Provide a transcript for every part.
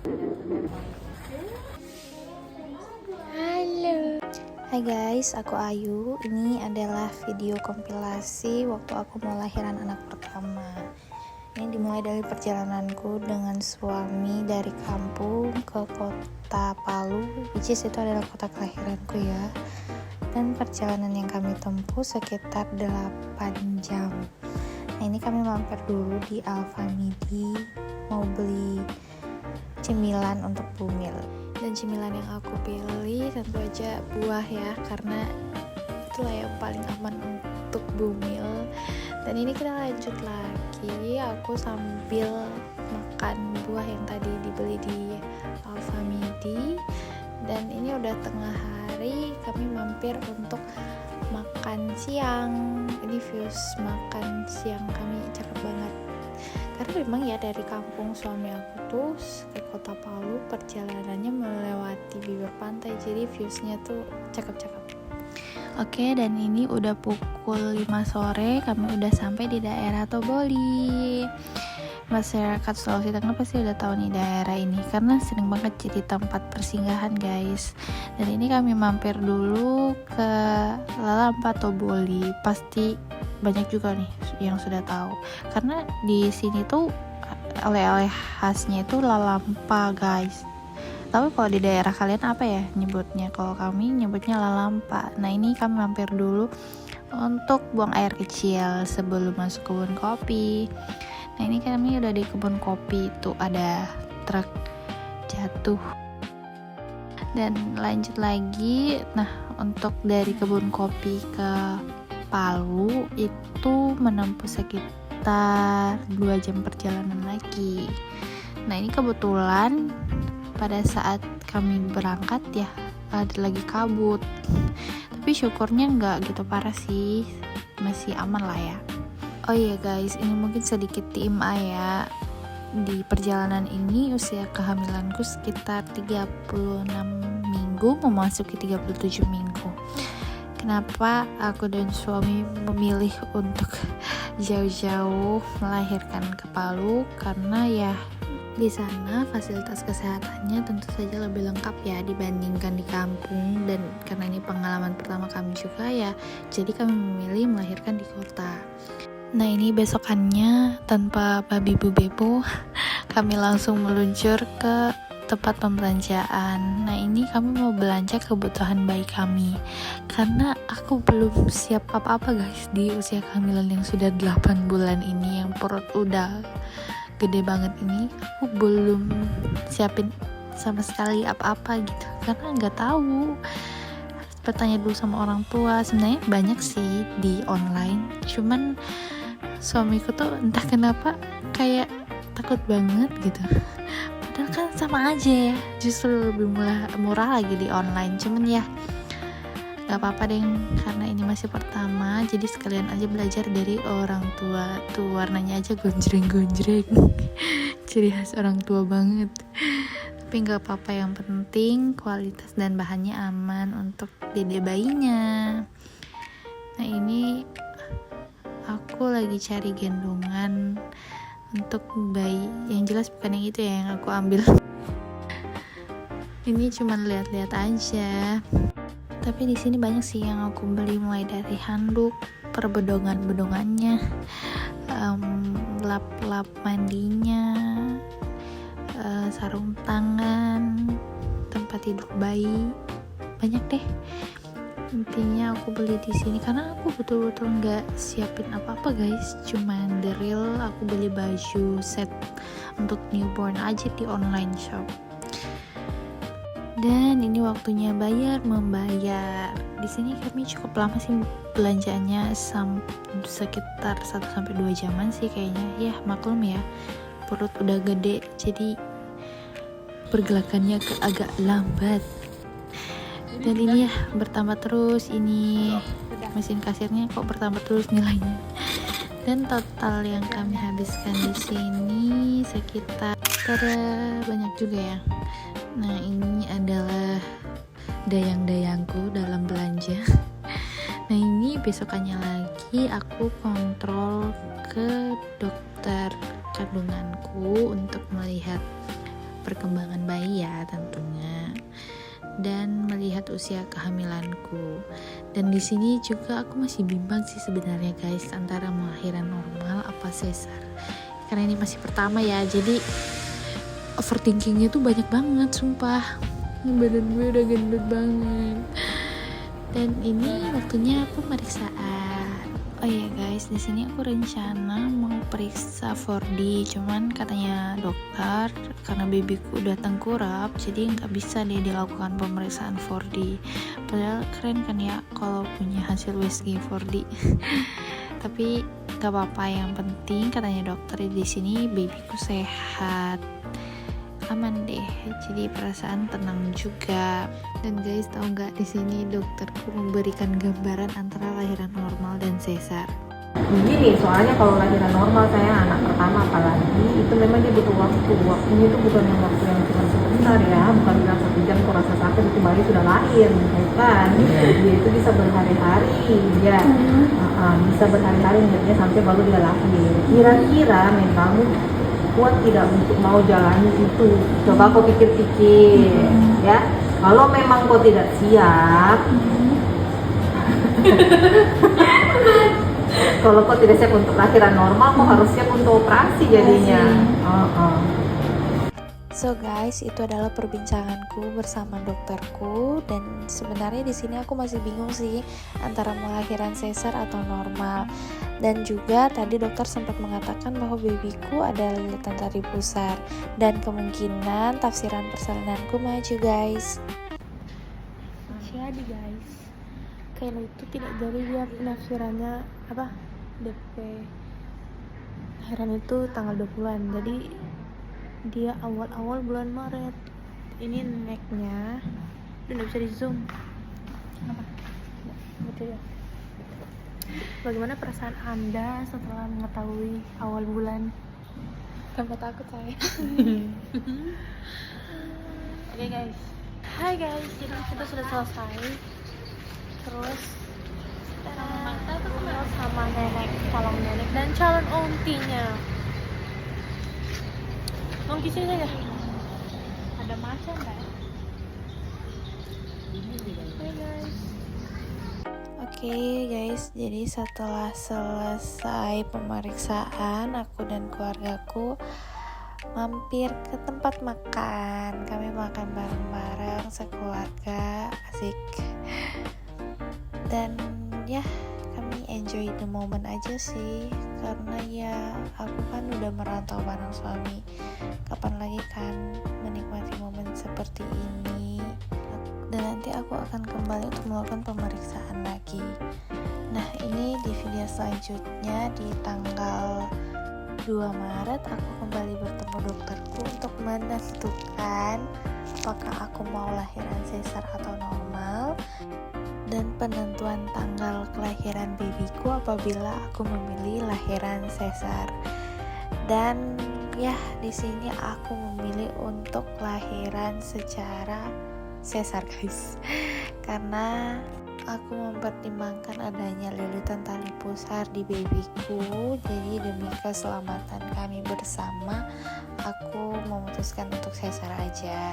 Halo. Hai guys, aku Ayu. Ini adalah video kompilasi waktu aku mau lahiran anak pertama. Ini dimulai dari perjalananku dengan suami dari kampung ke kota Palu, which is itu adalah kota kelahiranku ya. Dan perjalanan yang kami tempuh sekitar 8 jam. Nah, ini kami mampir dulu di Alfamidi mau beli cemilan untuk Bumil. Dan cemilan yang aku pilih tentu aja buah ya, karena itulah yang paling aman untuk Bumil. Dan ini kita lanjut lagi, aku sambil makan buah yang tadi dibeli di Alfamidi. Dan ini udah tengah hari, kami mampir untuk makan siang. Ini views makan siang kami cakep banget, karena memang ya dari kampung suami aku tuh ke kota Palu perjalanannya melewati bibir pantai, jadi viewsnya tuh cakep-cakep. Oke, dan ini udah pukul 5 sore, kami udah sampai di daerah Toboli. Masyarakat Sulawesi Tengah pasti udah tahu nih daerah ini, karena sering banget jadi tempat persinggahan guys. Dan ini kami mampir dulu ke Lalampa Toboli, pasti banyak juga nih yang sudah tahu, karena di sini tuh oleh-oleh khasnya itu lalampa guys. Tapi kalau di daerah kalian apa ya nyebutnya? Kalau kami nyebutnya lalampa. Nah, ini kami mampir dulu untuk buang air kecil sebelum masuk kebun kopi. Nah, ini kami udah di kebun kopi, tuh ada truk jatuh. Dan lanjut lagi, nah untuk dari kebun kopi ke Palu itu menempuh sekitar 2 jam perjalanan lagi. Nah, ini kebetulan pada saat kami berangkat ya ada lagi kabut, tapi syukurnya nggak gitu parah sih, masih aman lah ya. Oh iya guys, ini mungkin sedikit TMI ya. Di perjalanan ini usia kehamilanku sekitar 36 minggu memasuki 37 minggu. Kenapa aku dan suami memilih untuk jauh-jauh melahirkan ke Palu? Karena ya di sana fasilitas kesehatannya tentu saja lebih lengkap ya dibandingkan di kampung, dan karena ini pengalaman pertama kami juga ya, jadi kami memilih melahirkan di kota. Nah, ini besokannya tanpa babi bu bebo kami langsung meluncur ke tempat pembelanjaan. Nah, ini kami mau belanja kebutuhan bayi kami, karena aku belum siap apa-apa guys di usia kehamilan yang sudah 8 bulan ini, yang perut udah gede banget ini. Aku belum siapin sama sekali apa-apa gitu, karena nggak tahu, harus bertanya dulu sama orang tua. Sebenarnya banyak sih di online, cuman suamiku tuh entah kenapa kayak takut banget gitu, padahal kan sama aja ya, justru lebih murah lagi di online. Cuman ya gak apa-apa deh, karena ini masih pertama, jadi sekalian aja belajar dari orang tua. Tuh warnanya aja gonjreng-gonjreng ciri khas orang tua banget, tapi gak apa-apa, yang penting kualitas dan bahannya aman untuk dede bayinya. Nah, ini aku lagi cari gendongan untuk bayi, yang jelas bukan yang itu ya yang aku ambil. Ini cuman lihat-lihat aja. Tapi di sini banyak sih yang aku beli, mulai dari handuk, perbedongan-bedongannya, lap-lap mandinya, sarung tangan, tempat tidur bayi, banyak deh. Intinya aku beli di sini karena aku betul-betul nggak siapin apa-apa guys, cuman the real aku beli baju set untuk newborn aja di online shop. Dan ini waktunya membayar. Di sini kami cukup lama sih belanjanya, sekitar 1-2 jaman sih kayaknya. Ya maklum ya, perut udah gede, jadi pergerakannya agak lambat. Dan ini ya bertambah terus, ini mesin kasirnya kok bertambah terus nilainya. Dan total yang kami habiskan di sini sekitar banyak juga ya. Nah, ini adalah dayang-dayangku dalam belanja. Nah, ini besokannya lagi aku kontrol ke dokter kandunganku untuk melihat perkembangan bayi ya tentunya, dan melihat usia kehamilanku. Dan di sini juga aku masih bimbang sih sebenarnya guys, antara melahirkan normal apa sesar. Karena ini masih pertama ya, jadi overthinkingnya tuh banyak banget, sumpah. Badan gue udah gendut banget. Dan ini waktunya pemeriksaan. Oh iya guys, di sini aku rencana mau periksa 4D, cuman katanya dokter karena babyku udah tengkurap, jadi nggak bisa deh dilakukan pemeriksaan 4D. Padahal keren kan ya kalau punya hasil USG 4D. Tapi nggak apa-apa, yang penting katanya dokter di sini babyku sehat, aman deh, jadi perasaan tenang juga. Dan guys, tahu nggak, di sini dokterku memberikan gambaran antara lahiran normal dan sesar. Begini, soalnya kalau lahiran normal, saya anak pertama apalagi, itu memang dia butuh waktunya itu bukan yang waktu yang cuma sebentar ya, bukan bilang 1 jam kok rasa sakit itu bayi sudah lahir, kan? Dia itu bisa berhari-hari, ya, bisa berhari-hari ngeliatnya sampai baru dia lahir. Kira-kira mentalmu kuat tidak untuk mau jalani itu? Coba kau pikir-pikir, ya. Kalau memang kau tidak siap, kalau kau tidak siap untuk lahiran normal, kau harus siap untuk operasi jadinya. So guys, itu adalah perbincanganku bersama dokterku, dan sebenarnya di sini aku masih bingung sih antara melahirkan sesar atau normal. Dan juga tadi dokter sempat mengatakan bahwa babyku ada lilitan tali pusar, dan kemungkinan tafsiran persalinanku maju guys. Jadi guys, Kayla itu tidak jadi dia penafsirannya apa, DP lahiran itu tanggal 20-an, jadi dia awal-awal bulan Maret. Ini necknya udah bisa di zoom. Apa? Betul ya. Bagaimana perasaan Anda setelah mengetahui awal bulan? Tanpa takut saya. Oke guys. Hai guys, jadi kita sudah selesai. Terus sama nenek, calon nenek dan calon ontinya. Onti sini saja. Ada macan nggak ya? Hai guys. Oke guys, jadi setelah selesai pemeriksaan, aku dan keluargaku mampir ke tempat makan. Kami makan bareng-bareng sekeluarga, asik. Dan ya, kami enjoy the moment aja sih, karena ya aku kan udah merantau bareng suami, kapan lagi kan menikmati momen seperti ini. Dan nanti aku akan kembali untuk melakukan pemeriksaan lagi. Nah, ini di video selanjutnya di tanggal 2 Maret aku kembali bertemu dokterku untuk menentukan apakah aku mau lahiran sesar atau normal, dan penentuan tanggal kelahiran babyku apabila aku memilih lahiran sesar. Dan ya, di sini aku memilih untuk lahiran secara sesar guys, karena aku mempertimbangkan adanya lilitan tali pusar di babyku. Jadi demi keselamatan kami bersama, aku memutuskan untuk sesar aja.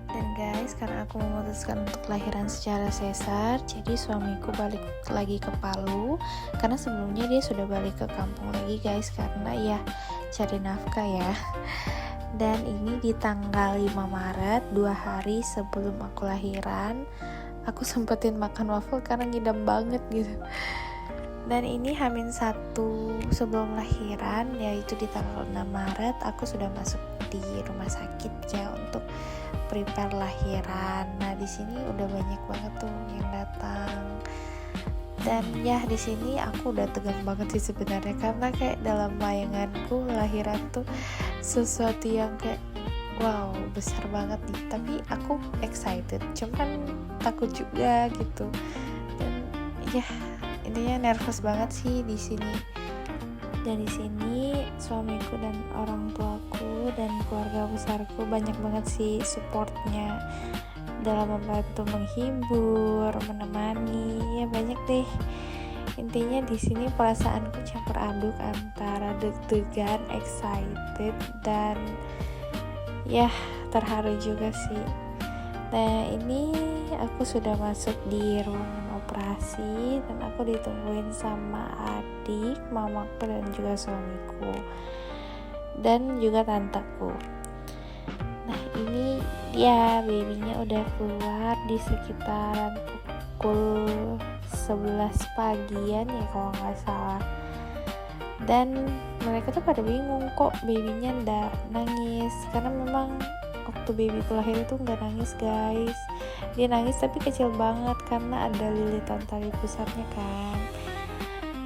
Dan guys, karena aku memutuskan untuk lahiran secara sesar, jadi suamiku balik lagi ke Palu, karena sebelumnya dia sudah balik ke kampung lagi guys, karena ya cari nafkah ya. Dan ini di tanggal 5 Maret, 2 hari sebelum aku lahiran, aku sempetin makan waffle karena ngidam banget gitu. Dan ini H-1 sebelum lahiran, yaitu di tanggal 6 Maret, aku sudah masuk di rumah sakit ya untuk prepare lahiran. Nah, di sini udah banyak banget tuh yang datang. Dan ya, di sini aku udah tegang banget sih sebenarnya, karena kayak dalam bayanganku lahiran tuh sesuatu yang kayak wow, besar banget nih. Tapi aku excited, cuman takut juga gitu. Dan ya, intinya nervous banget sih di sini. Dan di sini suamiku dan orang tuaku dan keluarga besarku banyak banget sih supportnya dalam membantu menghibur, menemani, ya banyak deh. Intinya di sini perasaanku campur aduk antara deg-degan, excited, dan ya terharu juga sih. Nah ini aku sudah masuk di ruangan operasi dan aku ditungguin sama adik, mamaku dan juga suamiku dan juga tanteku. Nah ini dia babynya udah keluar di sekitaran pukul 11 pagian ya kalau nggak salah. Dan mereka tuh pada bingung kok babynya nggak nangis, karena memang waktu baby itu lahir itu nggak nangis guys. Dia nangis tapi kecil banget karena ada lilitan tali pusarnya kan.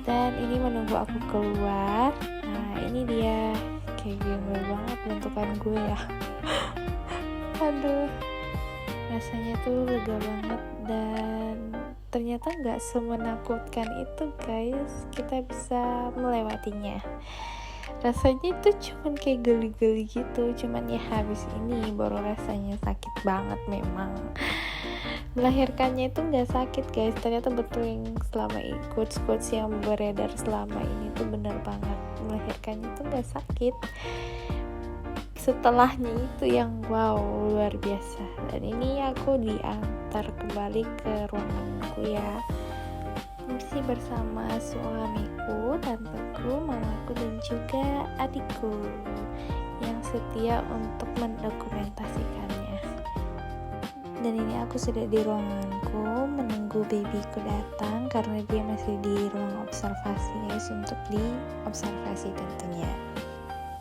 Dan ini menunggu aku keluar. Nah ini dia, kayak gembel banget bentukan gue ya. Aduh, rasanya tuh lega banget dan ternyata nggak semenakutkan itu guys. Kita bisa melewatinya. Rasanya itu cuman kayak geli-geli gitu, cuman ya habis ini baru rasanya sakit banget memang. Melahirkannya itu nggak sakit guys, ternyata betul yang selama quotes yang beredar selama ini tuh bener banget. Melahirkannya itu nggak sakit, setelahnya itu yang wow luar biasa. Dan ini aku diantar kembali ke ruanganku ya, masih bersama suamiku, tanteku, mamaku dan juga adikku yang setia untuk mendokumentasikannya. Dan ini aku sudah di ruanganku menunggu babyku datang karena dia masih di ruang observasi guys, untuk diobservasi tentunya.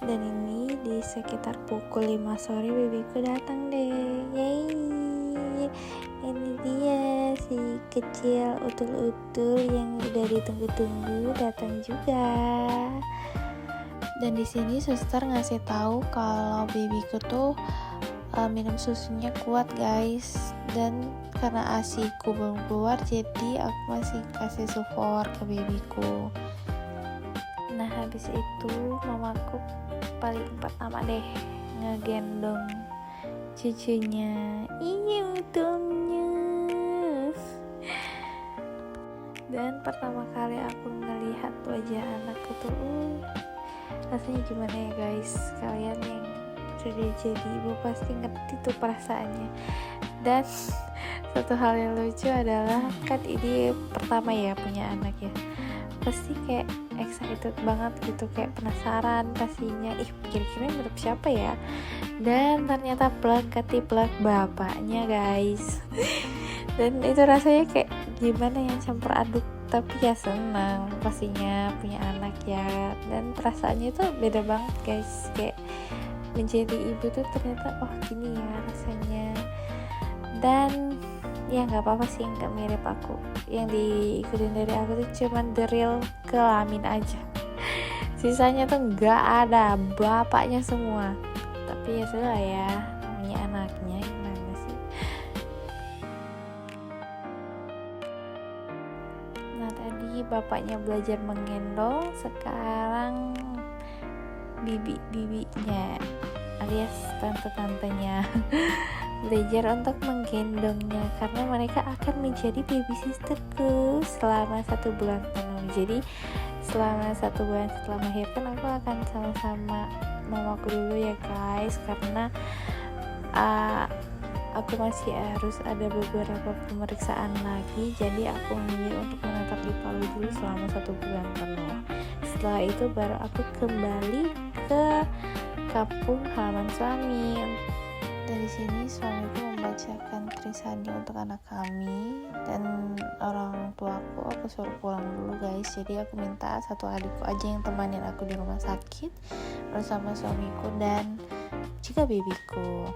Dan ini di sekitar pukul 5 sore babyku datang deh. Yeay, ini dia si kecil utul-utul yang udah ditunggu-tunggu datang juga. Dan di sini suster ngasih tahu kalau babyku tuh minum susunya kuat guys, dan karena ASIku belum keluar jadi aku masih kasih sufor ke babyku. Nah habis itu mamaku paling pertama deh ngegendong cucunya, iya utuhnya. Dan pertama kali aku ngelihat wajah anakku tuh rasanya gimana ya guys. Kalian yang sudah jadi ibu pasti ngerti tuh perasaannya. Dan satu hal yang lucu adalah kan ini pertama ya punya anak ya, pasti kayak excited banget gitu, kayak penasaran pastinya, kira-kira mirip siapa ya. Dan ternyata plak bapaknya guys. Dan itu rasanya kayak gimana ya, campur aduk, tapi ya senang pastinya punya anak ya. Dan perasaannya itu beda banget guys, kayak menjadi ibu tuh ternyata oh gini ya rasanya. Dan ya nggak apa-apa sih nggak mirip aku, yang diikutin dari aku tuh cuman the real kelamin aja, sisanya tuh nggak ada, bapaknya semua. Tapi ya sudah ya, namanya anaknya gimana sih. Nah tadi bapaknya belajar menggendong, sekarang bibinya alias tante-tantenya belajar untuk menggendongnya, karena mereka akan menjadi baby sisterku selama 1 bulan penuh. Jadi selama 1 bulan setelah melahirkan aku akan sama-sama mamaku dulu ya guys, karena aku masih harus ada beberapa pemeriksaan lagi. Jadi aku memilih untuk menetap di Palu dulu selama 1 bulan penuh. Setelah itu baru aku kembali ke kampung halaman suami. Dari sini suamiku membacakan Trisandi untuk anak kami, dan orang tuaku aku suruh pulang dulu guys. Jadi aku minta satu adikku aja yang temanin aku di rumah sakit bersama suamiku dan juga babyku.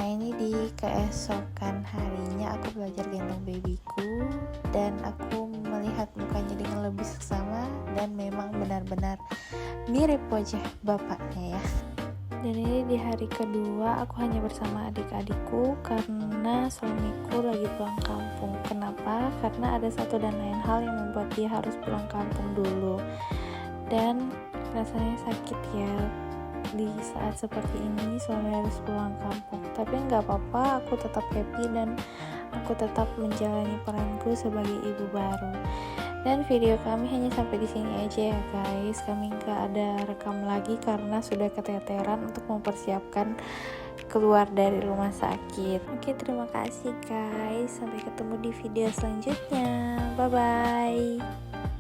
Nah ini di keesokan harinya aku belajar gendong babyku, dan aku melihat mukanya dengan lebih seksama dan memang benar-benar mirip wajah bapaknya ya. Dan ini di hari kedua aku hanya bersama adik-adikku karena suamiku lagi pulang kampung. Kenapa? Karena ada satu dan lain hal yang membuat dia harus pulang kampung dulu. Dan rasanya sakit ya, di saat seperti ini suami harus pulang kampung. Tapi nggak apa-apa, aku tetap happy dan aku tetap menjalani peranku sebagai ibu baru. Dan video kami hanya sampai di sini aja ya guys. Kami nggak ada rekam lagi karena sudah keteteran untuk mempersiapkan keluar dari rumah sakit. Oke, terima kasih guys. Sampai ketemu di video selanjutnya. Bye bye.